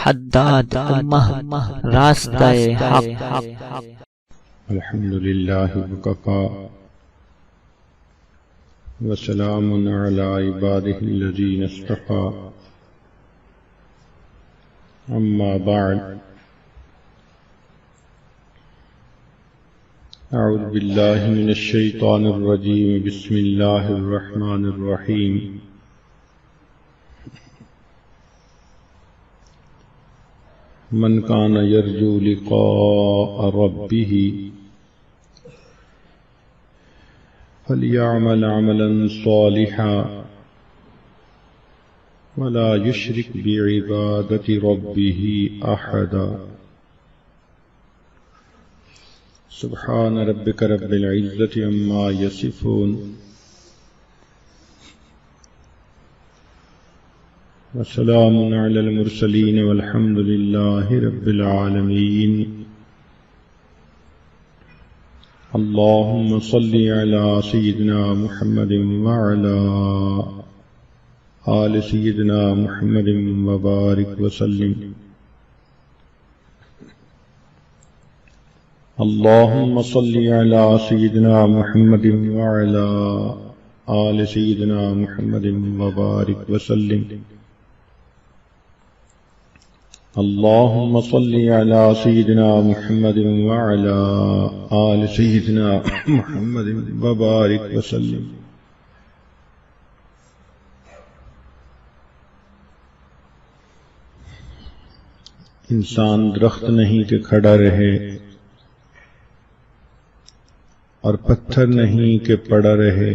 حداد امہ راستہ حق۔ الحمد للہ وکفا وسلام علی عبادہ الذین اصطفی اما بعد اعوذ باللہ من الشیطان الرجیم بسم اللہ الرحمن الرحیم من کان یرجو لقاء ربہ فلیعمل عملا صالحا ولا یشرک بعبادۃ ربہ احدا۔ سبحان ربک رب العزۃ عما یصفون وسلام علی المرسلین والحمد للہ رب العالمین۔ اللہم صل علی سیدنا محمد وعلی آل سیدنا محمد وبارک وسلم۔ اللہم صل علی سیدنا محمد وعلی آل سیدنا محمد وبارک وسلم۔ اللہم صل علی سیدنا محمد وعلی آل سیدنا محمد وبارک وسلم۔ انسان درخت نہیں کہ کھڑا رہے اور پتھر نہیں کہ پڑا رہے،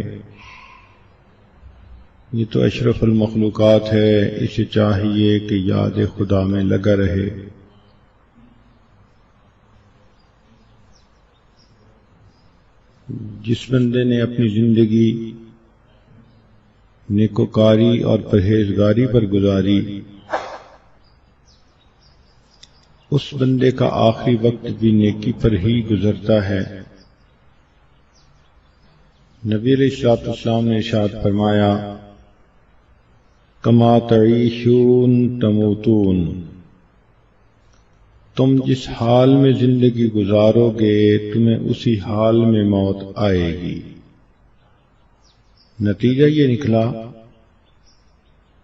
یہ تو اشرف المخلوقات ہے، اسے چاہیے کہ یاد خدا میں لگا رہے۔ جس بندے نے اپنی زندگی نیکوکاری اور پرہیزگاری پر گزاری، اس بندے کا آخری وقت بھی نیکی پر ہی گزرتا ہے۔ نبی علیہ السلام نے ارشاد فرمایا، کما تعیشون تموتون، تم جس حال میں زندگی گزارو گے تمہیں اسی حال میں موت آئے گی۔ نتیجہ یہ نکلا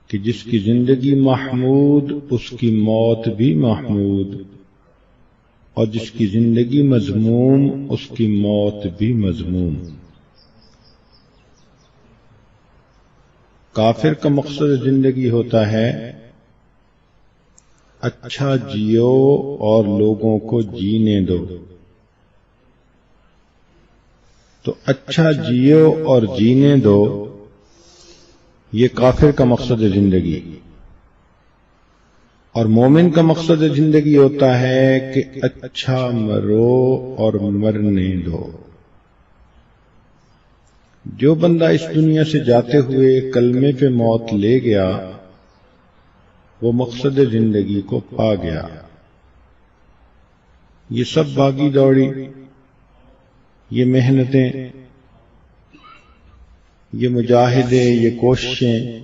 کہ جس کی زندگی محمود اس کی موت بھی محمود، اور جس کی زندگی مذموم اس کی موت بھی مذموم۔ کافر کا مقصد زندگی ہوتا ہے اچھا جیو اور لوگوں کو جینے دو۔ تو اچھا جیو اور جینے دو، یہ کافر کا مقصد زندگی، اور مومن کا مقصد زندگی ہوتا ہے کہ اچھا مرو اور مرنے دو۔ جو بندہ اس دنیا سے جاتے ہوئے کلمے پہ موت لے گیا، وہ مقصد زندگی کو پا گیا۔ یہ سب بھاگی دوڑی، یہ محنتیں، یہ مجاہدے، یہ کوششیں،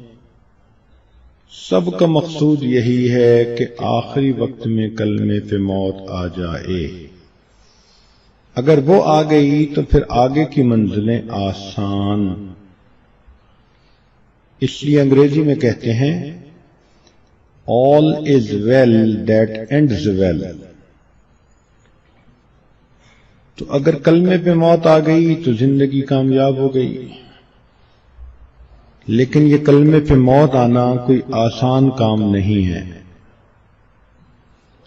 سب کا مقصود یہی ہے کہ آخری وقت میں کلمے پہ موت آ جائے۔ اگر وہ آ گئی تو پھر آگے کی منزلیں آسان۔ اس لیے انگریزی میں کہتے ہیں all is well that ends well۔ تو اگر کلمے پہ موت آ گئی تو زندگی کامیاب ہو گئی، لیکن یہ کلمے پہ موت آنا کوئی آسان کام نہیں ہے،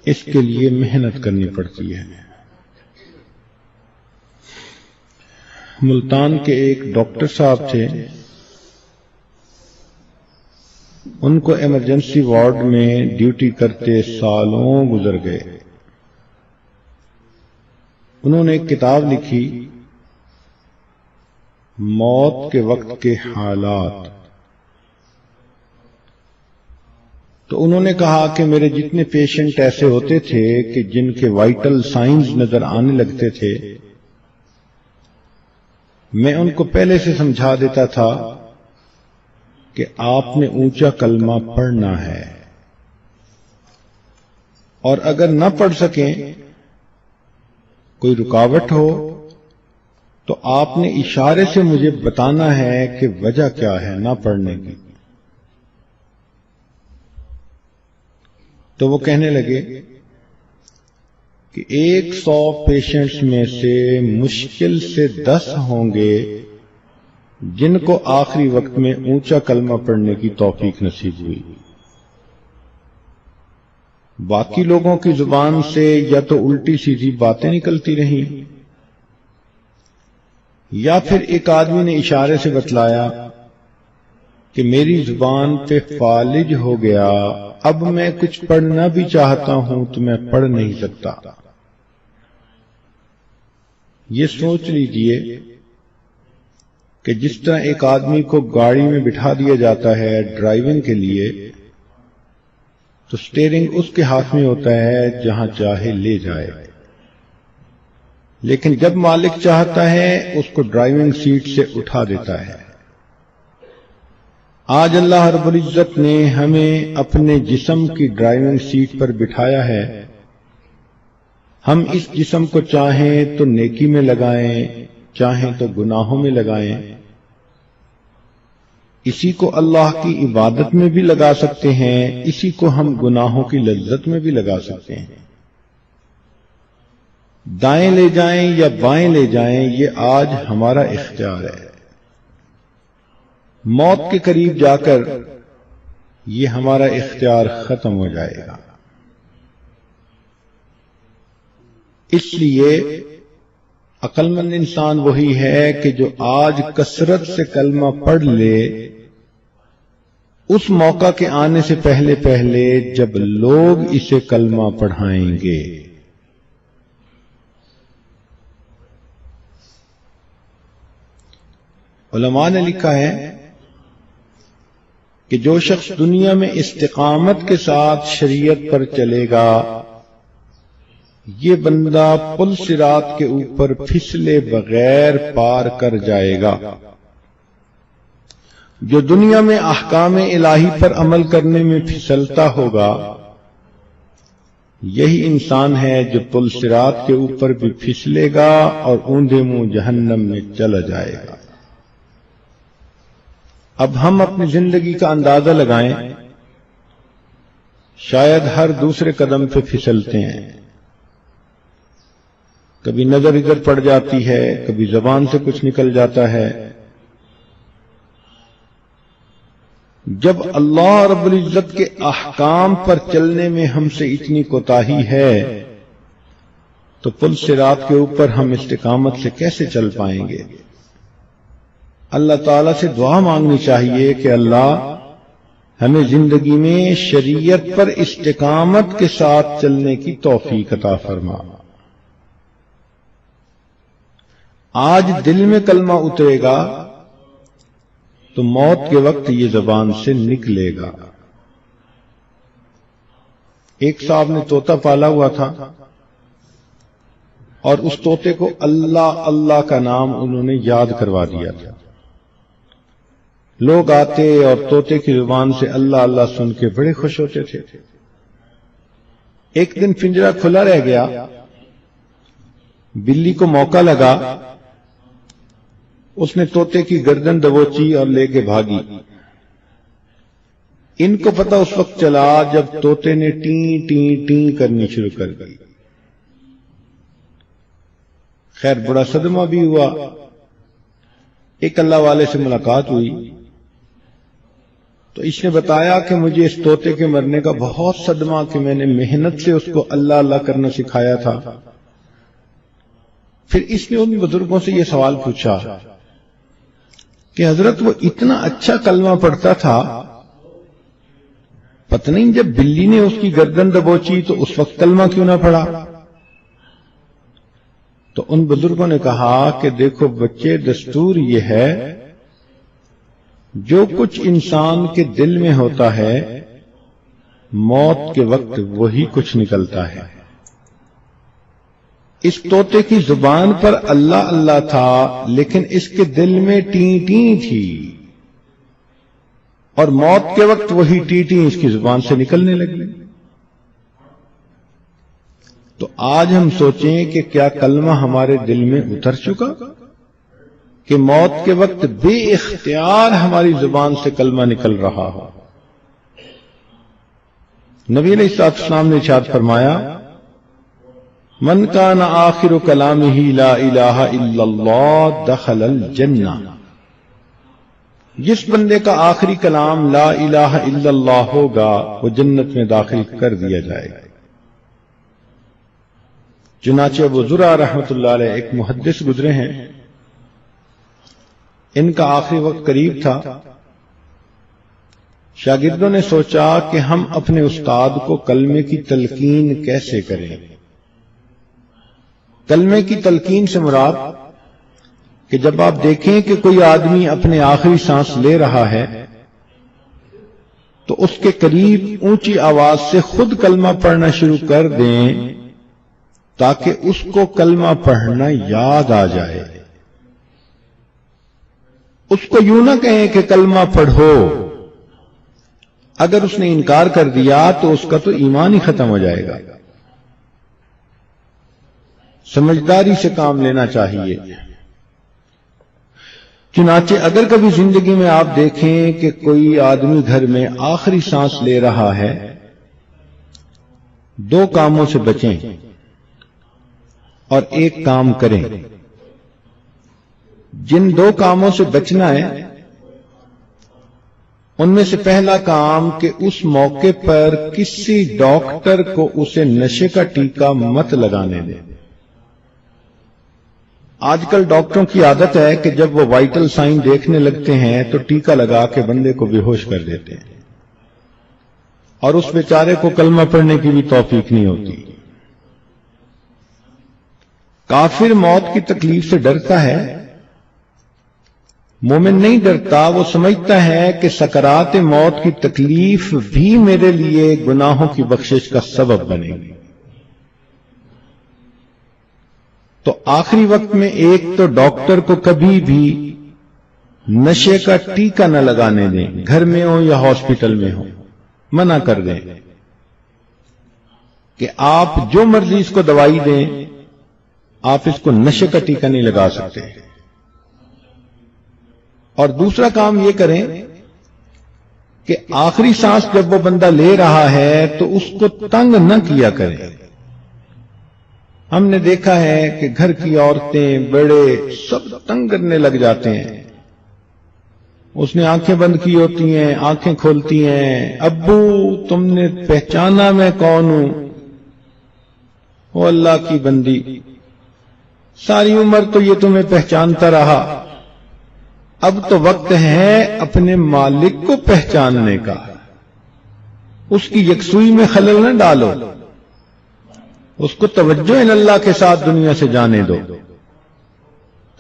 اس کے لیے محنت کرنی پڑتی ہے۔ ملتان کے ایک ڈاکٹر صاحب تھے، ان کو ایمرجنسی وارڈ میں ڈیوٹی کرتے سالوں گزر گئے۔ انہوں نے ایک کتاب لکھی، موت کے وقت کے حالات۔ تو انہوں نے کہا کہ میرے جتنے پیشنٹ ایسے ہوتے تھے کہ جن کے وائٹل سائنز نظر آنے لگتے تھے، میں ان کو پہلے سے سمجھا دیتا تھا کہ آپ نے اونچا کلمہ پڑھنا ہے، اور اگر نہ پڑھ سکیں، کوئی رکاوٹ ہو، تو آپ نے اشارے سے مجھے بتانا ہے کہ وجہ کیا ہے نہ پڑھنے کی۔ تو وہ کہنے لگے کہ 100 پیشنٹس میں سے مشکل سے 10 ہوں گے جن کو آخری وقت میں اونچا کلمہ پڑھنے کی توفیق نصیب ہوئی۔ باقی لوگوں کی زبان سے یا تو الٹی سیدھی باتیں نکلتی رہیں، یا پھر ایک آدمی نے اشارے سے بتلایا کہ میری زبان پہ فالج ہو گیا، اب میں کچھ پڑھنا بھی چاہتا ہوں تو میں پڑھ نہیں سکتا۔ یہ سوچ لیجئے کہ جس طرح ایک آدمی کو گاڑی میں بٹھا دیا جاتا ہے ڈرائیونگ کے لیے، تو سٹیئرنگ اس کے ہاتھ میں ہوتا ہے جہاں چاہے لے جائے، لیکن جب مالک چاہتا ہے اس کو ڈرائیونگ سیٹ سے اٹھا دیتا ہے۔ آج اللہ رب العزت نے ہمیں اپنے جسم کی ڈرائیونگ سیٹ پر بٹھایا ہے۔ ہم اس جسم کو چاہیں تو نیکی میں لگائیں، چاہیں تو گناہوں میں لگائیں۔ اسی کو اللہ کی عبادت میں بھی لگا سکتے ہیں، اسی کو ہم گناہوں کی لذت میں بھی لگا سکتے ہیں۔ دائیں لے جائیں یا بائیں لے جائیں، یہ آج ہمارا اختیار ہے۔ موت کے قریب جا کر یہ ہمارا اختیار ختم ہو جائے گا۔ اس لیے عقل مند انسان وہی ہے کہ جو آج کثرت سے کلمہ پڑھ لے، اس موقع کے آنے سے پہلے پہلے جب لوگ اسے کلمہ پڑھائیں گے۔ علماء نے لکھا ہے کہ جو شخص دنیا میں استقامت کے ساتھ شریعت پر چلے گا، یہ بندہ پل صراط کے اوپر پھسلے بغیر پار کر جائے گا۔ جو دنیا میں احکام الہی پر عمل کرنے میں پھسلتا ہوگا، یہی انسان ہے جو پل صراط کے اوپر بھی پھسلے گا اور اوندھے منہ جہنم میں چلا جائے گا۔ اب ہم اپنی زندگی کا اندازہ لگائیں، شاید ہر دوسرے قدم پہ پھسلتے ہیں۔ کبھی نظر ادھر پڑ جاتی ہے، کبھی زبان سے کچھ نکل جاتا ہے۔ جب اللہ رب العزت کے احکام پر چلنے میں ہم سے اتنی کوتاہی ہے تو پل صراط کے اوپر ہم استقامت سے کیسے چل پائیں گے؟ اللہ تعالیٰ سے دعا مانگنی چاہیے کہ اللہ ہمیں زندگی میں شریعت پر استقامت کے ساتھ چلنے کی توفیق عطا فرما۔ آج دل میں کلمہ اترے گا تو موت کے وقت یہ زبان سے نکلے گا۔ ایک صاحب نے طوطا پالا ہوا تھا اور اس طوطے کو اللہ اللہ کا نام انہوں نے یاد کروا دیا تھا۔ لوگ آتے اور طوطے کی زبان سے اللہ اللہ سن کے بڑے خوش ہوتے تھے۔ ایک دن پنجرا کھلا رہ گیا، بلی کو موقع لگا، اس نے طوطے کی گردن دبوچی اور لے کے بھاگی۔ ان کو پتہ اس وقت چلا جب طوطے نے ٹیں ٹیں ٹیں کرنی شروع کر دی۔ خیر بڑا صدمہ بھی ہوا۔ ایک اللہ والے سے ملاقات ہوئی تو اس نے بتایا کہ مجھے اس طوطے کے مرنے کا بہت صدمہ کہ میں نے محنت سے اس کو اللہ اللہ کرنا سکھایا تھا۔ پھر اس نے ان بزرگوں سے یہ سوال پوچھا کہ حضرت وہ اتنا اچھا کلمہ پڑھتا تھا، پتہ نہیں جب بلی نے اس کی گردن دبوچی تو اس وقت کلمہ کیوں نہ پڑھا؟ تو ان بزرگوں نے کہا کہ دیکھو بچے، دستور یہ ہے جو کچھ انسان کے دل میں ہوتا ہے موت کے وقت وہی کچھ نکلتا ہے۔ اس طوطے کی زبان پر اللہ اللہ تھا لیکن اس کے دل میں ٹیں ٹیں تھی، اور موت کے وقت وہی ٹیں ٹیں اس کی زبان سے نکلنے لگی۔ تو آج ہم سوچیں کہ کیا کلمہ ہمارے دل میں اتر چکا کہ موت کے وقت بے اختیار ہماری زبان سے کلمہ نکل رہا ہو؟ نبی علیہ السلام نے ارشاد فرمایا، من کان آخر کلامہ لا الہ الا اللہ دخل الجنہ، جس بندے کا آخری کلام لا الہ الا اللہ ہوگا وہ جنت میں داخل کر دیا جائے گا۔ چنانچہ ابو زرعہ رحمۃ اللہ علیہ ایک محدث گزرے ہیں، ان کا آخری وقت قریب تھا۔ شاگردوں نے سوچا کہ ہم اپنے استاد کو کلمے کی تلقین کیسے کریں۔ کلمے کی تلقین سے مراد کہ جب آپ دیکھیں کہ کوئی آدمی اپنے آخری سانس لے رہا ہے تو اس کے قریب اونچی آواز سے خود کلمہ پڑھنا شروع کر دیں تاکہ اس کو کلمہ پڑھنا یاد آ جائے۔ اس کو یوں نہ کہیں کہ کلمہ پڑھو، اگر اس نے انکار کر دیا تو اس کا تو ایمان ہی ختم ہو جائے گا۔ سمجھداری سے کام لینا چاہیے۔ چنانچہ اگر کبھی زندگی میں آپ دیکھیں کہ کوئی آدمی گھر میں آخری سانس لے رہا ہے، دو کاموں سے بچیں اور ایک کام کریں۔ جن دو کاموں سے بچنا ہے ان میں سے پہلا کام کہ اس موقع پر کسی ڈاکٹر کو اسے نشے کا ٹیکہ مت لگانے دیں۔ آج کل ڈاکٹروں کی عادت ہے کہ جب وہ وائٹل سائن دیکھنے لگتے ہیں تو ٹیکہ لگا کے بندے کو بے ہوش کر دیتے ہیں، اور اس بیچارے کو کلمہ پڑھنے کی بھی توفیق نہیں ہوتی۔ کافر موت کی تکلیف سے ڈرتا ہے، مومن نہیں ڈرتا۔ وہ سمجھتا ہے کہ سکرات موت کی تکلیف بھی میرے لیے گناہوں کی بخشش کا سبب بنے گی۔ تو آخری وقت میں ایک تو ڈاکٹر کو کبھی بھی نشے کا ٹیکہ نہ لگانے دیں، گھر میں ہو یا ہاسپٹل میں ہو، منع کر دیں کہ آپ جو مرضی اس کو دوائی دیں، آپ اس کو نشے کا ٹیکہ نہیں لگا سکتے۔ اور دوسرا کام یہ کریں کہ آخری سانس جب وہ بندہ لے رہا ہے تو اس کو تنگ نہ کیا کریں۔ ہم نے دیکھا ہے کہ گھر کی عورتیں بڑے سب تنگ کرنے لگ جاتے ہیں۔ اس نے آنکھیں بند کی ہوتی ہیں، آنکھیں کھولتی ہیں، ابو تم نے پہچانا میں کون ہوں؟ وہ اللہ کی بندی، ساری عمر تو یہ تمہیں پہچانتا رہا، اب تو وقت ہے اپنے مالک کو پہچاننے کا، اس کی یکسوئی میں خلل نہ ڈالو، اس کو توجہ اللہ کے ساتھ دنیا سے جانے دو۔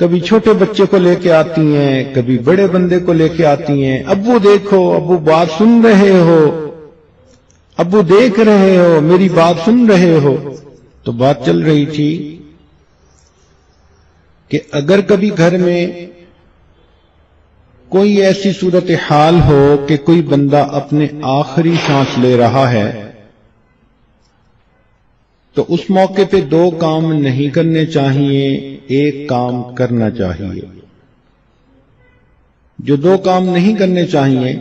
کبھی چھوٹے بچے کو لے کے آتی ہیں، کبھی بڑے بندے کو لے کے آتی ہیں، ابو دیکھو، ابو بات سن رہے ہو، ابو دیکھ رہے ہو، میری بات سن رہے ہو۔ تو بات چل رہی تھی کہ اگر کبھی گھر میں کوئی ایسی صورتحال ہو کہ کوئی بندہ اپنے آخری سانس لے رہا ہے تو اس موقع پہ دو کام نہیں کرنے چاہیے، ایک کام کرنا چاہیے۔ جو دو کام نہیں کرنے چاہیے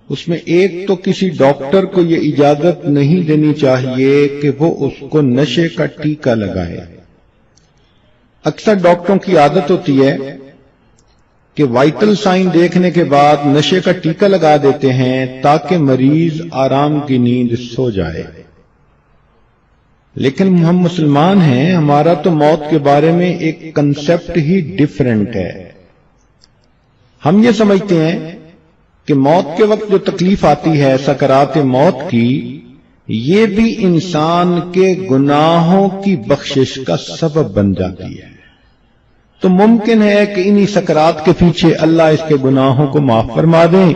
اس میں ایک تو کسی ڈاکٹر کو یہ اجازت نہیں دینی چاہیے کہ وہ اس کو نشے کا ٹیکہ لگائے۔ اکثر ڈاکٹروں کی عادت ہوتی ہے کہ وائٹل سائن دیکھنے کے بعد نشے کا ٹیکہ لگا دیتے ہیں تاکہ مریض آرام کی نیند سو جائے۔ لیکن ہم مسلمان ہیں، ہمارا تو موت کے بارے میں ایک کنسپٹ ہی ڈیفرنٹ ہے۔ ہم یہ سمجھتے ہیں کہ موت کے وقت جو تکلیف آتی ہے سکرات موت کی، یہ بھی انسان کے گناہوں کی بخشش کا سبب بن جاتی ہے۔ تو ممکن ہے کہ انہی سکرات کے پیچھے اللہ اس کے گناہوں کو معاف فرما دیں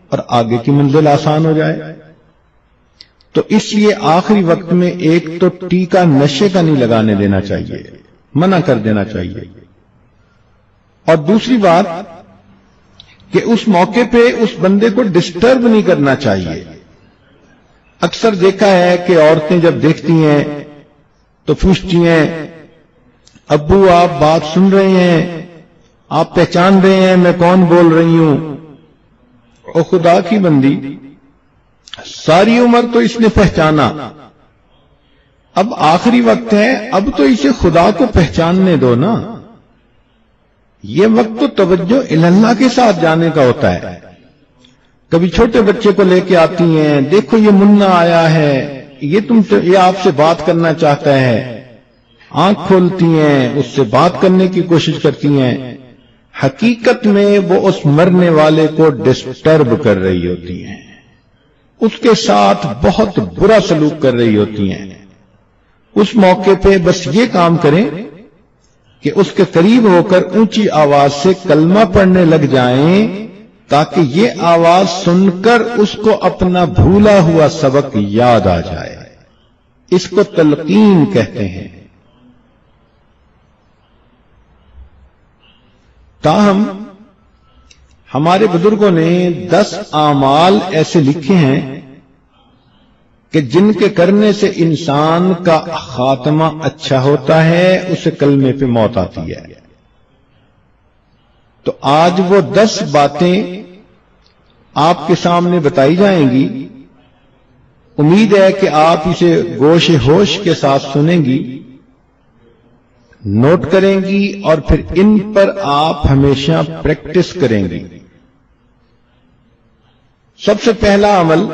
اور آگے کی منزل آسان ہو جائے۔ تو اس لیے آخری وقت میں ایک تو ٹیکہ نشے کا نہیں لگانے دینا چاہیے، منع کر دینا چاہیے، اور دوسری بات کہ اس موقع پہ اس بندے کو ڈسٹرب نہیں کرنا چاہیے۔ اکثر دیکھا ہے کہ عورتیں جب دیکھتی ہیں تو پوچھتی ہیں ابو آپ بات سن رہے ہیں، آپ پہچان رہے ہیں میں کون بول رہی ہوں؟ او خدا کی بندی، ساری عمر تو اس نے پہچانا، اب آخری وقت ہے، اب تو اسے خدا کو پہچاننے دو نا۔ یہ وقت تو توجہ اللہ کے ساتھ جانے کا ہوتا ہے۔ کبھی چھوٹے بچے کو لے کے آتی ہیں، دیکھو یہ منا آیا ہے، یہ آپ سے بات کرنا چاہتا ہے، آنکھ کھولتی ہیں، اس سے بات کرنے کی کوشش کرتی ہیں، حقیقت میں وہ اس مرنے والے کو ڈسٹرب کر رہی ہوتی ہیں، اس کے ساتھ بہت برا سلوک کر رہی ہوتی ہیں۔ اس موقع پہ بس یہ کام کریں کہ اس کے قریب ہو کر اونچی آواز سے کلمہ پڑھنے لگ جائیں تاکہ یہ آواز سن کر اس کو اپنا بھولا ہوا سبق یاد آ جائے۔ اس کو تلقین کہتے ہیں۔ تاہم ہمارے بزرگوں نے 10 اعمال ایسے لکھے ہیں کہ جن کے کرنے سے انسان کا خاتمہ اچھا ہوتا ہے، اسے کلمے پہ موت آتی ہے۔ تو آج وہ 10 باتیں آپ کے سامنے بتائی جائیں گی۔ امید ہے کہ آپ اسے گوش ہوش کے ساتھ سنیں گی، نوٹ کریں گی اور پھر ان پر آپ ہمیشہ پریکٹس کریں گی۔ سب سے پہلا عمل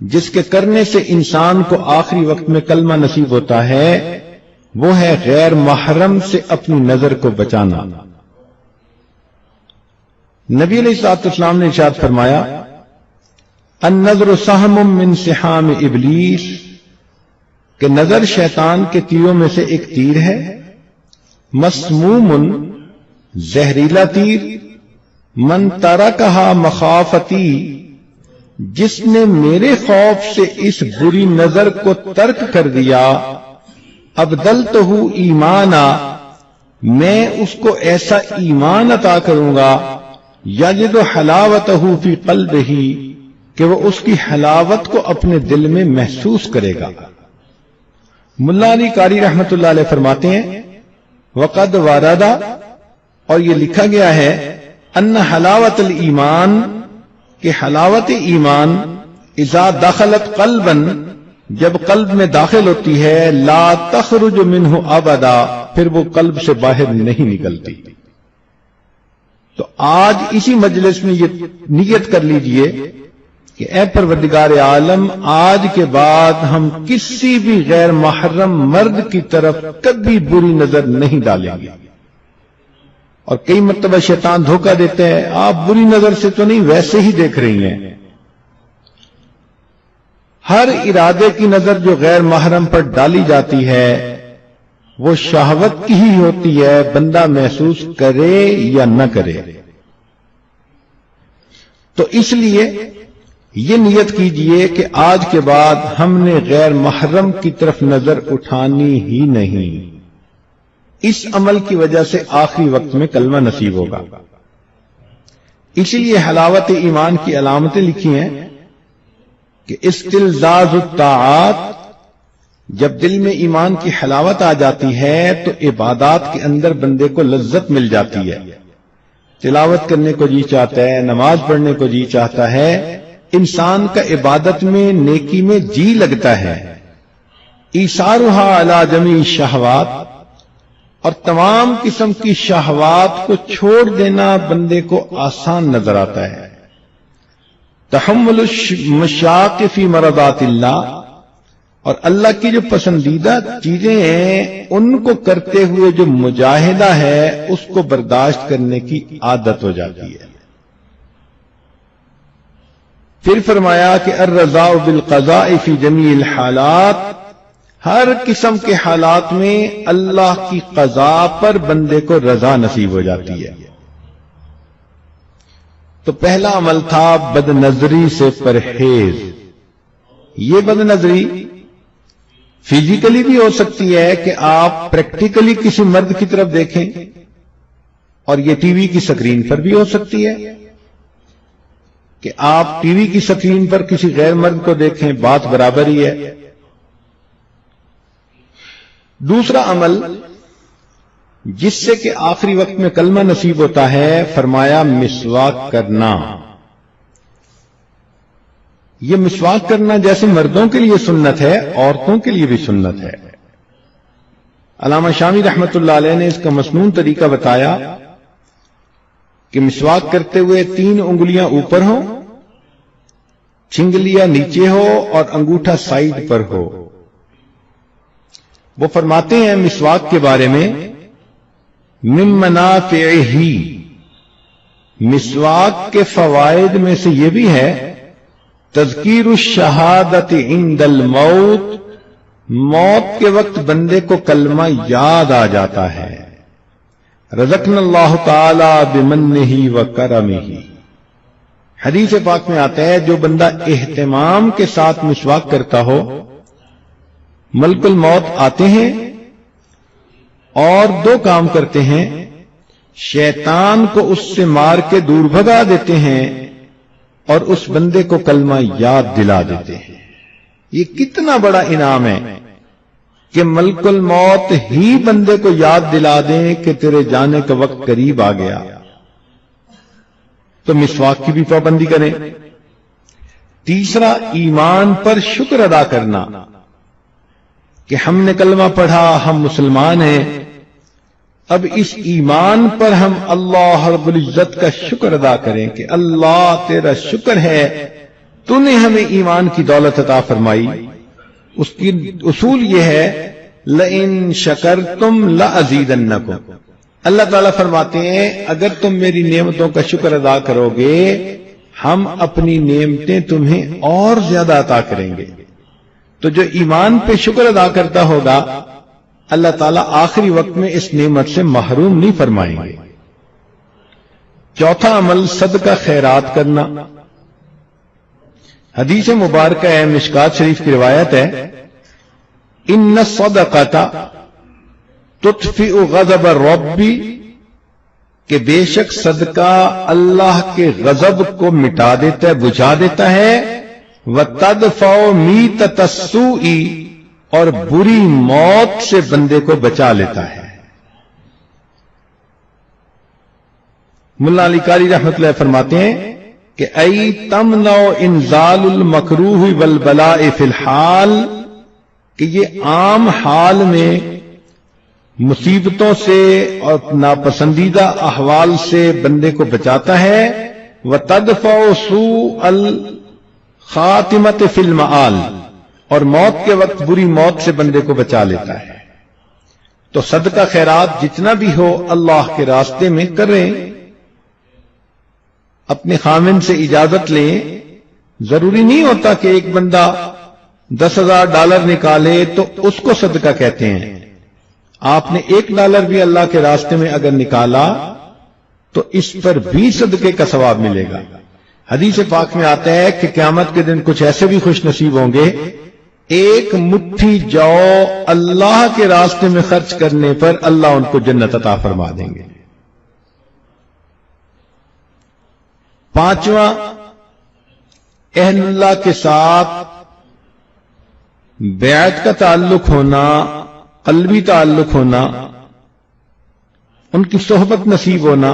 جس کے کرنے سے انسان کو آخری وقت میں کلمہ نصیب ہوتا ہے وہ ہے غیر محرم سے اپنی نظر کو بچانا۔ نبی علیہ الصلوۃ والسلام نے ارشاد فرمایا النظر سہم من سہام ابلیس، کہ نظر شیطان کے تیروں میں سے ایک تیر ہے، مسموم زہریلا تیر، من ترکہا مخافتی، جس نے میرے خوف سے اس بری نظر کو ترک کر دیا، ابدلتہ ایمانا، میں اس کو ایسا ایمان عطا کروں گا، یجد حلاوتہ فی قلبہ، کہ وہ اس کی حلاوت کو اپنے دل میں محسوس کرے گا۔ ملا علی قاری رحمت اللہ علیہ فرماتے ہیں وقد واردا، اور یہ لکھا گیا ہے ان حلاوت الایمان، کہ حلاوت ایمان اذا دخلت قلبا، جب قلب میں داخل ہوتی ہے، لا تخرج منہ ابدا، پھر وہ قلب سے باہر نہیں نکلتی۔ تو آج اسی مجلس میں یہ نیت کر لیجئے کہ اے پروردگار عالم، آج کے بعد ہم کسی بھی غیر محرم مرد کی طرف کبھی بری نظر نہیں ڈالیں گے۔ اور کئی مرتبہ شیطان دھوکہ دیتے ہیں، آپ بری نظر سے تو نہیں، ویسے ہی دیکھ رہی ہیں۔ ہر ارادے کی نظر جو غیر محرم پر ڈالی جاتی ہے وہ شہوت کی ہی ہوتی ہے، بندہ محسوس کرے یا نہ کرے۔ تو اس لیے یہ نیت کیجئے کہ آج کے بعد ہم نے غیر محرم کی طرف نظر اٹھانی ہی نہیں۔ اس عمل کی وجہ سے آخری وقت میں کلمہ نصیب ہوگا۔ اسی لیے حلاوت ایمان کی علامتیں لکھی ہیں کہ استلذاذ الطاعات، جب دل میں ایمان کی حلاوت آ جاتی ہے تو عبادات کے اندر بندے کو لذت مل جاتی ہے، تلاوت کرنے کو جی چاہتا ہے، نماز پڑھنے کو جی چاہتا ہے، انسان کا عبادت میں نیکی میں جی لگتا ہے۔ ایثارھا علی جمیع الشہوات، اور تمام قسم کی شہوات کو چھوڑ دینا بندے کو آسان نظر آتا ہے۔ تحمل المشاق فی مرضات اللہ، اور اللہ کی جو پسندیدہ چیزیں ہیں ان کو کرتے ہوئے جو مجاہدہ ہے اس کو برداشت کرنے کی عادت ہو جاتی ہے۔ پھر فرمایا کہ الرضا بالقضاء فی جمیع الحالات، ہر قسم کے حالات میں اللہ کی قضاء پر بندے کو رضا نصیب ہو جاتی ہے۔ تو پہلا عمل تھا بد نظری سے پرہیز۔ یہ بد نظری فزیکلی بھی ہو سکتی ہے کہ آپ پریکٹیکلی کسی مرد کی طرف دیکھیں، اور یہ ٹی وی کی سکرین پر بھی ہو سکتی ہے کہ آپ ٹی وی کی سکرین پر کسی غیر مرد کو دیکھیں، بات برابر ہی ہے۔ دوسرا عمل جس سے کہ آخری وقت میں کلمہ نصیب ہوتا ہے، فرمایا مسواک کرنا۔ یہ مسواک کرنا جیسے مردوں کے لیے سنت ہے، عورتوں کے لیے بھی سنت ہے۔ علامہ شامی رحمت اللہ علیہ نے اس کا مسنون طریقہ بتایا کہ مسواک کرتے ہوئے 3 انگلیاں اوپر ہوں، چھنگلیاں نیچے ہو اور انگوٹھا سائیڈ پر ہو۔ وہ فرماتے ہیں مسواک کے بارے میں، من منافعہ، مسواک کے فوائد میں سے یہ بھی ہے تذکیر الشہادت عند الموت، موت کے وقت بندے کو کلمہ یاد آ جاتا ہے۔ رزقنا اللہ تعالی بمنہ وکرمہ، حدیث پاک میں آتا ہے جو بندہ اہتمام کے ساتھ مسواک کرتا ہو، ملک الموت آتے ہیں اور 2 کام کرتے ہیں، شیطان کو اس سے مار کے دور بھگا دیتے ہیں اور اس بندے کو کلمہ یاد دلا دیتے ہیں۔ یہ کتنا بڑا انعام ہے کہ ملک الموت ہی بندے کو یاد دلا دیں کہ تیرے جانے کا وقت قریب آ گیا۔ تو مسواک کی بھی پابندی کریں۔ تیسرا، ایمان پر شکر ادا کرنا کہ ہم نے کلمہ پڑھا، ہم مسلمان ہیں، اب اس ایمان پر ہم اللہ رب العزت کا شکر ادا کریں کہ اللہ تیرا شکر ہے تو نے ہمیں ایمان کی دولت عطا فرمائی۔ اس کی اصول یہ ہے لئن شکرتم لازیدنکم، اللہ تعالیٰ فرماتے ہیں اگر تم میری نعمتوں کا شکر ادا کرو گے ہم اپنی نعمتیں تمہیں اور زیادہ عطا کریں گے۔ تو جو ایمان پہ شکر ادا کرتا ہوگا اللہ تعالیٰ آخری وقت میں اس نعمت سے محروم نہیں فرمائیں گے۔ چوتھا عمل صدقہ خیرات کرنا۔ حدیث مبارکہ ہے، مشکات شریف کی روایت ہے، ان الصدقۃ تطفئ غضب الرب، کہ بے شک صدقہ اللہ کے غضب کو مٹا دیتا ہے، بجھا دیتا ہے، وتدفع میتۃ السوء، اور بری موت سے بندے کو بچا لیتا ہے۔ ملا علی قاری رحمۃ اللہ فرماتے ہیں کہ ای تمنع انزال المکروہ والبلاء فی الحال، کہ یہ عام حال میں مصیبتوں سے اور ناپسندیدہ احوال سے بندے کو بچاتا ہے، وتدفع سوء الخاتمۃ فی المآل، اور موت کے وقت بری موت سے بندے کو بچا لیتا ہے۔ تو صدقہ خیرات جتنا بھی ہو اللہ کے راستے میں کریں، اپنے خامن سے اجازت لیں۔ ضروری نہیں ہوتا کہ ایک بندہ $10,000 نکالے تو اس کو صدقہ کہتے ہیں۔ آپ نے $1 بھی اللہ کے راستے میں اگر نکالا تو اس پر بھی صدقے کا ثواب ملے گا۔ حدیث پاک میں آتا ہے کہ قیامت کے دن کچھ ایسے بھی خوش نصیب ہوں گے، ایک مٹھی جو اللہ کے راستے میں خرچ کرنے پر اللہ ان کو جنت عطا فرما دیں گے۔ پانچواں، اہل اللہ کے ساتھ بیعت کا تعلق ہونا، قلبی تعلق ہونا، ان کی صحبت نصیب ہونا۔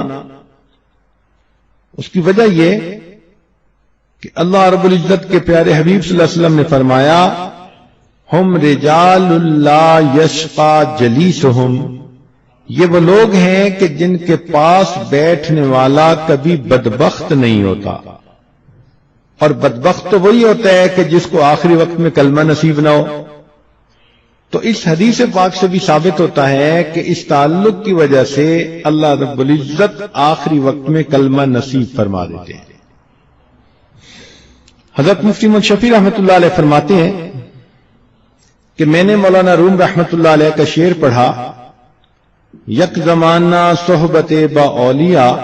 اس کی وجہ یہ کہ اللہ رب العزت کے پیارے حبیب صلی اللہ علیہ وسلم نے فرمایا ہم رجال لا یشقى جلیسہم، یہ وہ لوگ ہیں کہ جن کے پاس بیٹھنے والا کبھی بدبخت نہیں ہوتا، اور بدبخت تو وہی ہوتا ہے کہ جس کو آخری وقت میں کلمہ نصیب نہ ہو۔ تو اس حدیث پاک سے بھی ثابت ہوتا ہے کہ اس تعلق کی وجہ سے اللہ رب العزت آخری وقت میں کلمہ نصیب فرما دیتے ہیں۔ حضرت مفتی محمد شفیع رحمۃ اللہ علیہ فرماتے ہیں کہ میں نے مولانا روم رحمۃ اللہ علیہ کا شعر پڑھا، یک زمانہ صحبت با اولیاء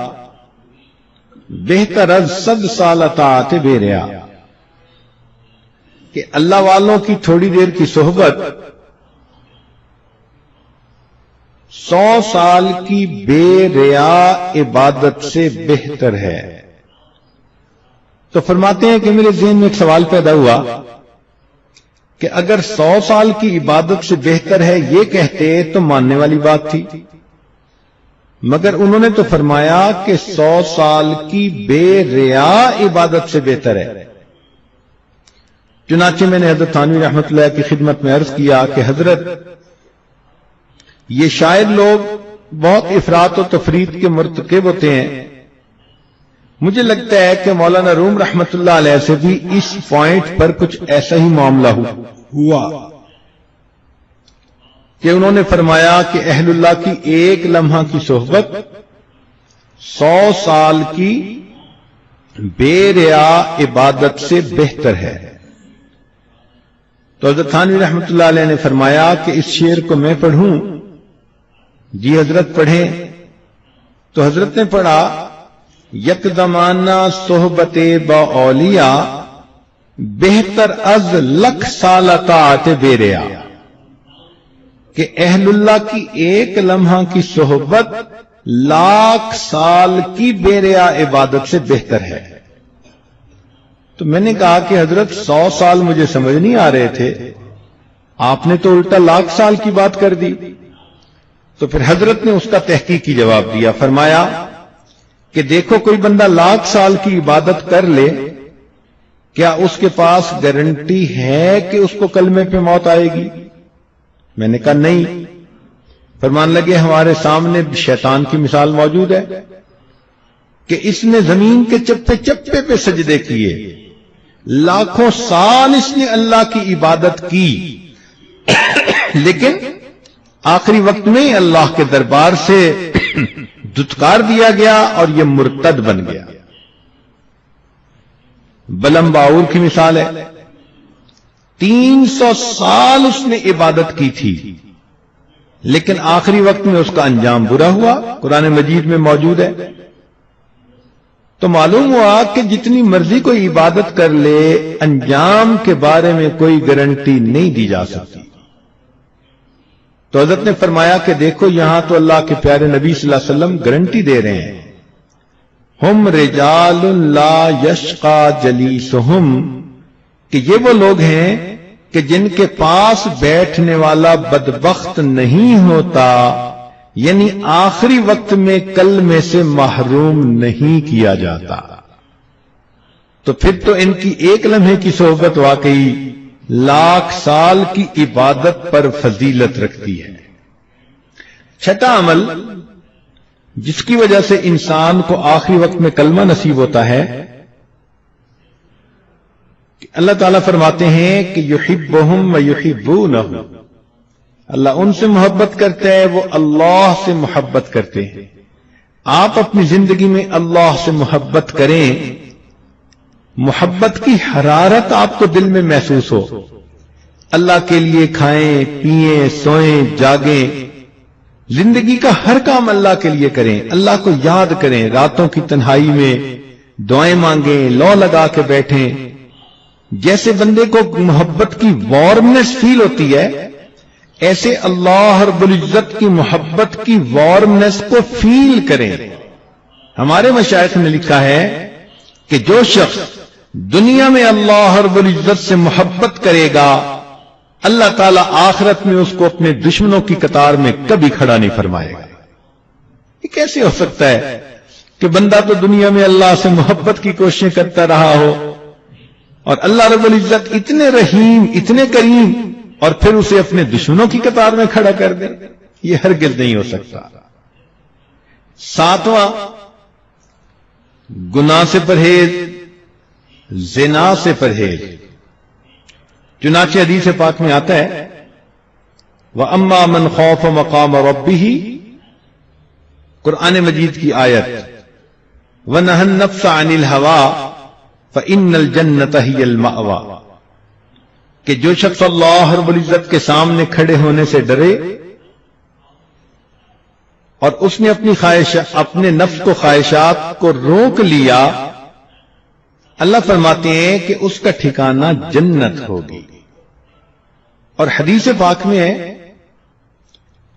بہتر از 100 سال اطاعت بے ریا، کہ اللہ والوں کی تھوڑی دیر کی صحبت 100 سال کی بے ریا عبادت سے بہتر ہے۔ تو فرماتے ہیں کہ میرے ذہن میں ایک سوال پیدا ہوا کہ اگر 100 سال کی عبادت سے بہتر ہے یہ کہتے تو ماننے والی بات تھی، مگر انہوں نے تو فرمایا کہ 100 سال کی بے ریا عبادت سے بہتر ہے۔ چنانچہ میں نے حضرت تھانوی رحمۃ اللہ کی خدمت میں عرض کیا کہ حضرت، یہ شاعر لوگ بہت افراط و تفرید کے مرتکب ہوتے ہیں، مجھے لگتا ہے کہ مولانا روم رحمۃ اللہ علیہ سے بھی اس پوائنٹ پر کچھ ایسا ہی معاملہ ہوا کہ انہوں نے فرمایا کہ اہل اللہ کی ایک لمحہ کی صحبت 100 سال کی بے ریا عبادت سے بہتر ہے۔ تو حضرت تھانوی رحمۃ اللہ علیہ نے فرمایا کہ اس شعر کو میں پڑھوں؟ جی حضرت پڑھیں۔ تو حضرت نے پڑھا، یکدمانہ صحبت با اولیاء بہتر از لکھ سال طاعت بے ریا، کہ اہل اللہ کی ایک لمحہ کی صحبت لاکھ سال کی بے ریا عبادت سے بہتر ہے۔ تو میں نے کہا کہ حضرت 100 سال مجھے سمجھ نہیں آ رہے تھے، آپ نے تو الٹا لاکھ سال کی بات کر دی۔ تو پھر حضرت نے اس کا تحقیقی جواب دیا، فرمایا کہ دیکھو کوئی بندہ لاکھ سال کی عبادت کر لے، کیا اس کے پاس گارنٹی ہے کہ اس کو کلمے پہ موت آئے گی؟ میں نے کہا نہیں۔ فرمان لگے ہمارے سامنے شیطان کی مثال موجود ہے کہ اس نے زمین کے چپے چپے پہ سجدے کیے، لاکھوں سال اس نے اللہ کی عبادت کی، لیکن آخری وقت میں اللہ کے دربار سے دھتکار دیا گیا اور یہ مرتد بن گیا۔ بلم باور کی مثال ہے، 300 سال اس نے عبادت کی تھی، لیکن آخری وقت میں اس کا انجام برا ہوا، قرآن مجید میں موجود ہے۔ تو معلوم ہوا کہ جتنی مرضی کوئی عبادت کر لے، انجام کے بارے میں کوئی گارنٹی نہیں دی جا سکتی۔ تو حضرت نے فرمایا کہ دیکھو یہاں تو اللہ کے پیارے نبی صلی اللہ علیہ وسلم گارنٹی دے رہے ہیں، ہم رجال لا یشقا جلیسہم، کہ یہ وہ لوگ ہیں کہ جن کے پاس بیٹھنے والا بدبخت نہیں ہوتا، یعنی آخری وقت میں کلمے سے محروم نہیں کیا جاتا۔ تو پھر تو ان کی ایک لمحے کی صحبت واقعی لاکھ سال کی عبادت پر فضیلت رکھتی ہے۔ چھٹا عمل جس کی وجہ سے انسان کو آخری وقت میں کلمہ نصیب ہوتا ہے، کہ اللہ تعالیٰ فرماتے ہیں کہ یحبہم و یحبونہ، اللہ ان سے محبت کرتا ہے، وہ اللہ سے محبت کرتے ہیں۔ آپ اپنی زندگی میں اللہ سے محبت کریں، محبت کی حرارت آپ کو دل میں محسوس ہو، اللہ کے لیے کھائیں پئیں سوئیں جاگیں، زندگی کا ہر کام اللہ کے لیے کریں، اللہ کو یاد کریں، راتوں کی تنہائی میں دعائیں مانگیں، لو لگا کے بیٹھیں۔ جیسے بندے کو محبت کی وارمنس فیل ہوتی ہے، ایسے اللہ رب العزت کی محبت کی وارمنس کو فیل کریں۔ ہمارے مشائخ نے لکھا ہے کہ جو شخص دنیا میں اللہ رب العزت سے محبت کرے گا، اللہ تعالیٰ آخرت میں اس کو اپنے دشمنوں کی قطار میں کبھی کھڑا نہیں فرمائے گا۔ یہ کیسے ہو سکتا ہے کہ بندہ تو دنیا میں اللہ سے محبت کی کوششیں کرتا رہا ہو اور اللہ رب العزت اتنے رحیم اتنے کریم اور پھر اسے اپنے دشمنوں کی قطار میں کھڑا کر دے؟ یہ ہرگز نہیں ہو سکتا۔ ساتواں، گناہ سے پرہیز، زنا سے پرہیز۔ چنانچہ حدیث پاک میں آتا ہے وَأَمَّا مَنْ خَافَ مَقَامَ رَبِّهِ، قرآن مجید کی آیت، وَنَهَى النَّفْسَ عَنِ الْهَوَىٰ فَإِنَّ الْجَنَّةَ هِيَ الْمَأْوَىٰ، کہ جو شخص اللہ رب العزت کے سامنے کھڑے ہونے سے ڈرے اور اس نے اپنے نفس کو خواہشات کو روک لیا، اللہ فرماتے ہیں کہ اس کا ٹھکانہ جنت ہوگی۔ اور حدیث پاک میں ہے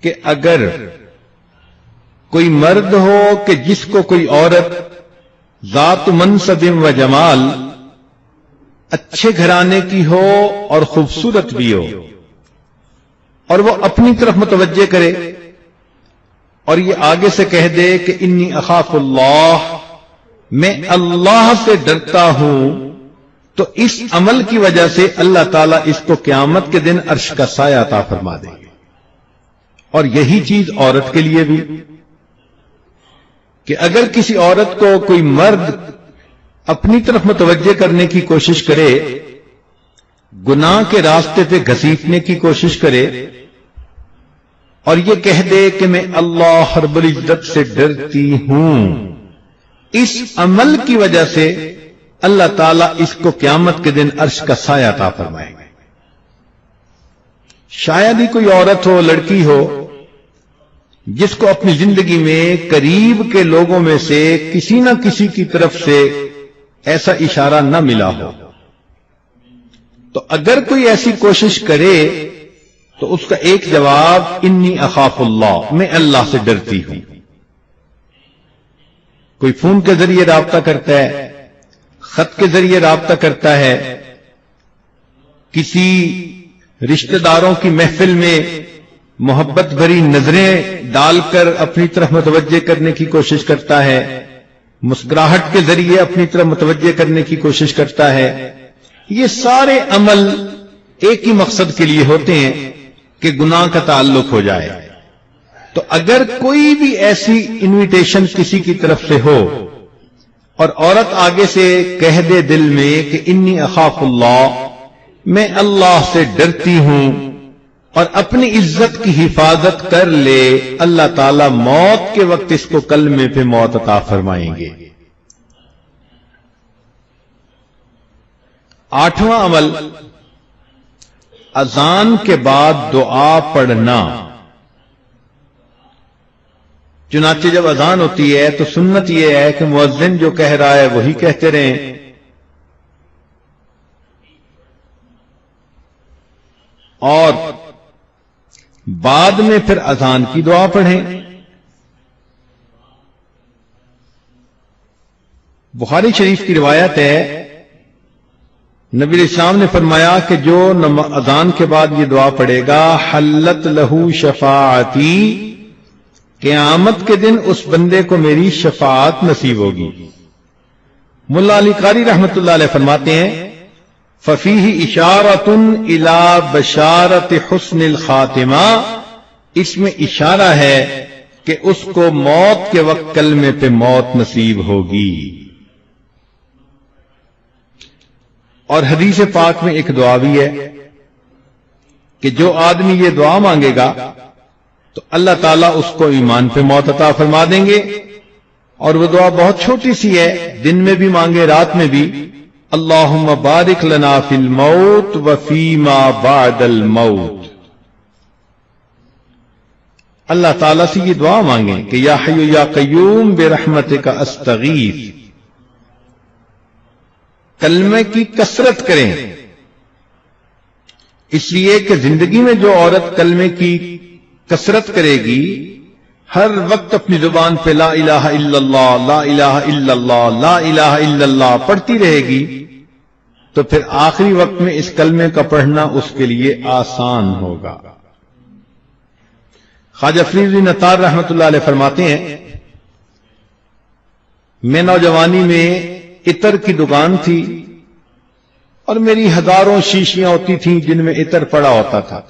کہ اگر کوئی مرد ہو کہ جس کو کوئی عورت ذات منصب و جمال اچھے گھرانے کی ہو اور خوبصورت بھی ہو، اور وہ اپنی طرف متوجہ کرے اور یہ آگے سے کہہ دے کہ انی اخاف اللہ، میں اللہ سے ڈرتا ہوں، تو اس عمل کی وجہ سے اللہ تعالیٰ اس کو قیامت کے دن عرش کا سایہ عطا فرما دیں گے۔ اور یہی چیز عورت کے لیے بھی، کہ اگر کسی عورت کو کوئی مرد اپنی طرف متوجہ کرنے کی کوشش کرے، گناہ کے راستے پہ گھسیٹنے کی کوشش کرے، اور یہ کہہ دے کہ میں اللہ رب العزت سے ڈرتی ہوں، اس عمل کی وجہ سے اللہ تعالیٰ اس کو قیامت کے دن عرش کا سایہ عطا فرمائیں گے۔ شاید ہی کوئی عورت ہو، لڑکی ہو، جس کو اپنی زندگی میں قریب کے لوگوں میں سے کسی نہ کسی کی طرف سے ایسا اشارہ نہ ملا ہو، تو اگر کوئی ایسی کوشش کرے تو اس کا ایک جواب انی اخاف اللہ، میں اللہ سے ڈرتی ہوں۔ کوئی فون کے ذریعے رابطہ کرتا ہے، خط کے ذریعے رابطہ کرتا ہے، کسی رشتہ داروں کی محفل میں محبت بھری نظریں ڈال کر اپنی طرف متوجہ کرنے کی کوشش کرتا ہے، مسکراہٹ کے ذریعے اپنی طرف متوجہ کرنے کی کوشش کرتا ہے، یہ سارے عمل ایک ہی مقصد کے لیے ہوتے ہیں کہ گناہ کا تعلق ہو جائے۔ تو اگر کوئی بھی ایسی انویٹیشن کسی کی طرف سے ہو اور عورت آگے سے کہہ دے دل میں کہ انی اخاف اللہ، میں اللہ سے ڈرتی ہوں، اور اپنی عزت کی حفاظت کر لے، اللہ تعالی موت کے وقت اس کو کلمے پہ موت عطا فرمائیں گے۔ 8واں عمل، اذان کے بعد دعا پڑھنا۔ چنانچہ جب اذان ہوتی ہے تو سنت یہ ہے کہ مؤذن جو کہہ رہا ہے وہی کہتے رہیں، اور بعد میں پھر اذان کی دعا پڑھیں۔ بخاری شریف کی روایت ہے، نبی علیہ السلام نے فرمایا کہ جو اذان کے بعد یہ دعا پڑھے گا، حلت لہو شفاعتی، قیامت کے دن اس بندے کو میری شفاعت نصیب ہوگی۔ ملا علی قاری رحمت اللہ علیہ فرماتے ہیں، ففیہ اشارۃ الی بشارت حسن الخاتمہ، اس میں اشارہ ہے کہ اس کو موت کے وقت کلمے پہ موت نصیب ہوگی۔ اور حدیث پاک میں ایک دعا بھی ہے کہ جو آدمی یہ دعا مانگے گا تو اللہ تعالیٰ اس کو ایمان پہ موت عطا فرما دیں گے، اور وہ دعا بہت چھوٹی سی ہے، دن میں بھی مانگے رات میں بھی، اللہم بارک لنا فی الموت وفیما بعد الموت۔ اللہ تعالیٰ سے یہ دعا مانگیں کہ یا حی یا قیوم برحمتک استغیث، کلمے کی کثرت کریں، اس لیے کہ زندگی میں جو عورت کلمے کی کثرت کرے گی، ہر وقت اپنی زبان پہ لا الہ الا اللہ، لا الہ الا اللہ، لا الہ الا اللہ پڑھتی رہے گی، تو پھر آخری وقت میں اس کلمے کا پڑھنا اس کے لیے آسان ہوگا۔ خواجہ فرید بن عطار رحمت اللہ علیہ فرماتے ہیں، میں نوجوانی میں عطر کی دکان تھی اور میری ہزاروں شیشیاں ہوتی تھیں جن میں عطر پڑا ہوتا تھا۔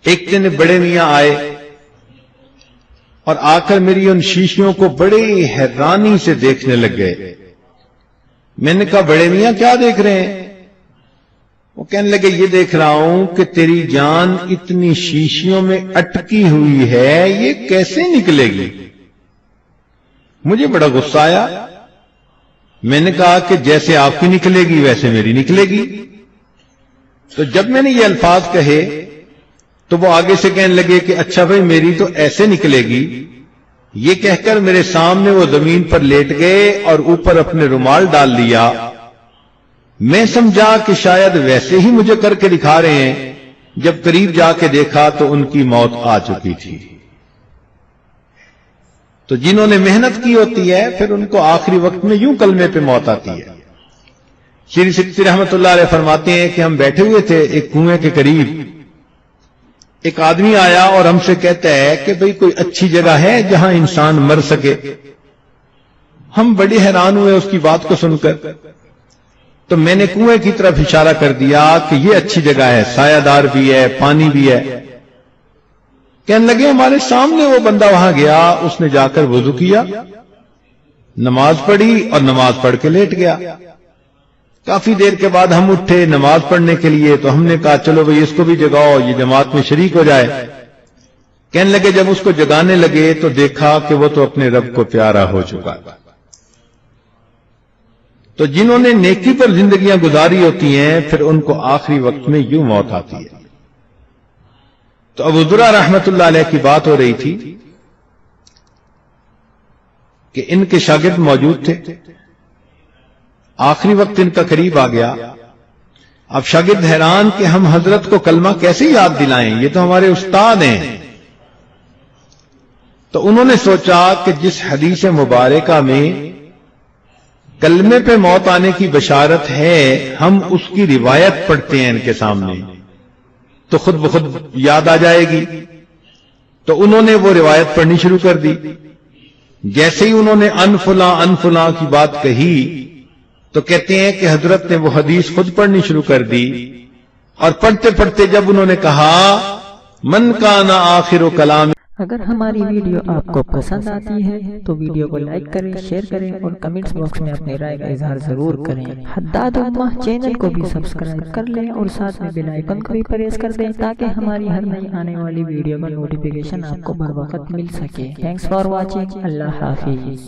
ایک دن بڑے میاں آئے اور آ کر میری ان شیشیوں کو بڑی حیرانی سے دیکھنے لگ گئے۔ میں نے کہا بڑے میاں کیا دیکھ رہے ہیں؟ وہ کہنے لگے یہ دیکھ رہا ہوں کہ تیری جان اتنی شیشیوں میں اٹکی ہوئی ہے، یہ کیسے نکلے گی؟ مجھے بڑا غصہ آیا، میں نے کہا کہ جیسے آپ کی نکلے گی ویسے میری نکلے گی۔ تو جب میں نے یہ الفاظ کہے تو وہ آگے سے کہنے لگے کہ اچھا بھائی میری تو ایسے نکلے گی۔ یہ کہہ کر میرے سامنے وہ زمین پر لیٹ گئے اور اوپر اپنے رومال ڈال لیا۔ میں سمجھا کہ شاید ویسے ہی مجھے کر کے دکھا رہے ہیں، جب قریب جا کے دیکھا تو ان کی موت آ چکی تھی۔ تو جنہوں نے محنت کی ہوتی ہے پھر ان کو آخری وقت میں یوں کلمے پہ موت آتی ہے۔ شیری سکتی رحمت اللہ علیہ فرماتے ہیں کہ ہم بیٹھے ہوئے تھے ایک کنویں کے قریب، ایک آدمی آیا اور ہم سے کہتا ہے کہ بھئی کوئی اچھی جگہ ہے جہاں انسان مر سکے۔ ہم بڑے حیران ہوئے اس کی بات کو سن کر، تو میں نے کنویں کی طرف اشارہ کر دیا کہ یہ اچھی جگہ ہے، سایہ دار بھی ہے، پانی بھی ہے۔ کہنے لگے ہمارے سامنے وہ بندہ وہاں گیا، اس نے جا کر وضو کیا، نماز پڑھی اور نماز پڑھ کے لیٹ گیا۔ کافی دیر کے بعد ہم اٹھے نماز پڑھنے کے لیے، تو ہم نے کہا چلو بھئی اس کو بھی جگاؤ، یہ جماعت میں شریک ہو جائے۔ کہنے لگے جب اس کو جگانے لگے تو دیکھا کہ وہ تو اپنے رب کو پیارا ہو چکا۔ تو جنہوں نے نیکی پر زندگیاں گزاری ہوتی ہیں پھر ان کو آخری وقت میں یوں موت آتی ہے۔ تو ابو ذرہ رحمت اللہ علیہ کی بات ہو رہی تھی کہ ان کے شاگرد موجود تھے، آخری وقت ان کا قریب آ گیا۔ اب شاگرد حیران کہ ہم حضرت کو کلمہ کیسے یاد دلائیں، یہ تو ہمارے استاد ہیں۔ تو انہوں نے سوچا کہ جس حدیث مبارکہ میں کلمے پہ موت آنے کی بشارت ہے، ہم اس کی روایت پڑھتے ہیں ان کے سامنے تو خود بخود یاد آ جائے گی۔ تو انہوں نے وہ روایت پڑھنی شروع کر دی۔ جیسے ہی انہوں نے ان فلاں کی بات کہی تو کہتے ہیں کہ حضرت نے وہ حدیث خود پڑھنی شروع کر دی، اور پڑھتے پڑھتے جب انہوں نے کہا من کان آخر کلام۔ اگر ہماری ویڈیو آپ کو پسند آتی ہے تو ویڈیو کو لائک کریں، شیئر کریں اور کمنٹس باکس میں اپنی رائے کا اظہار ضرور کریں۔ حداد امہ چینل کو بھی سبسکرائب کر لیں اور ساتھ میں بیل آئیکن کو بھی پریس کر دیں تاکہ ہماری ہر نئی آنے والی ویڈیو کا نوٹیفیکیشن آپ کو بر وقت مل سکے۔ Thanks for watching. اللہ حافظ۔